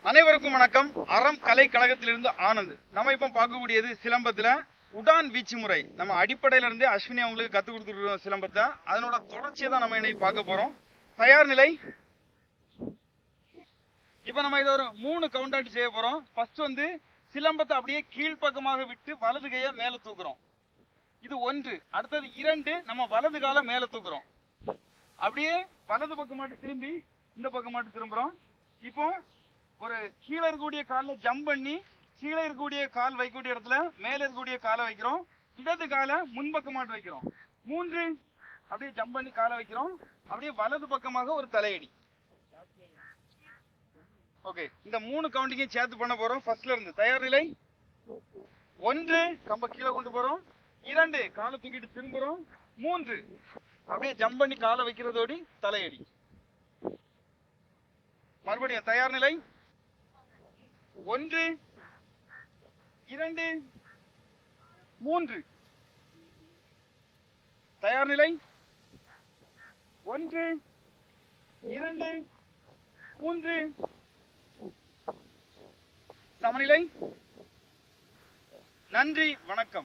அனைவருக்கும் வணக்கம். அறம் கலை கழகத்திலிருந்து ஆனந்த். நம்ம இப்ப பார்க்கக்கூடியது சிலம்பத்துல உடான் வீச்சு முறை. நம்ம அடிப்படையில இருந்தே அஸ்வினி அவங்களுக்கு கத்து கொடுத்துருக்கோம் சிலம்பத்தை. அதனோட தொடர்ச்சியை தான் நம்ம இன்னைக்கு பார்க்க போறோம். தயார் நிலை. இப்ப நம்ம இதை ஒரு 3 கவுண்ட் செய்ய போறோம். ஃபர்ஸ்ட் சிலம்பத்தை அப்படியே கீழ்ப்பக்கமாக விட்டு வலது கையை மேல தூக்குறோம். இது 1. அடுத்தது 2. நம்ம வலது காலை மேல தூக்குறோம். அப்படியே வலது பக்கம் மட்டும் திரும்பி இந்த பக்கம் மட்டும் திரும்புறோம். இப்போ ஒரு கீழே இருக்கக்கூடிய காலில் ஜம்ப் பண்ணி கீழே இருக்கக்கூடிய கால் வைக்கக்கூடிய இடத்துல மேல இருக்கக்கூடிய காலை வைக்கிறோம். இடது காலை முன்பக்கமாட்டு வைக்கிறோம். 3 அப்படியே ஜம்ப் பண்ணி காலை வைக்கிறோம். அப்படியே வலது பக்கமாக ஒரு தலையடி. ஓகே, இந்த 3 கவுண்டிங்கையும் சேர்த்து பண்ண போறோம். ஃபர்ஸ்ட்ல இருந்து தயார் நிலை. 1 கம்ப கீழே கொண்டு போறோம். 2 காலை தூக்கிட்டு திரும்புறோம். 3 அப்படியே ஜம்ப் பண்ணி காலை வைக்கிறதோடி தலையடி. மறுபடியும் தயார் நிலை. 1 2 3. தயார் நிலை. 1 2 3. சமநிலை. நன்றி, வணக்கம்.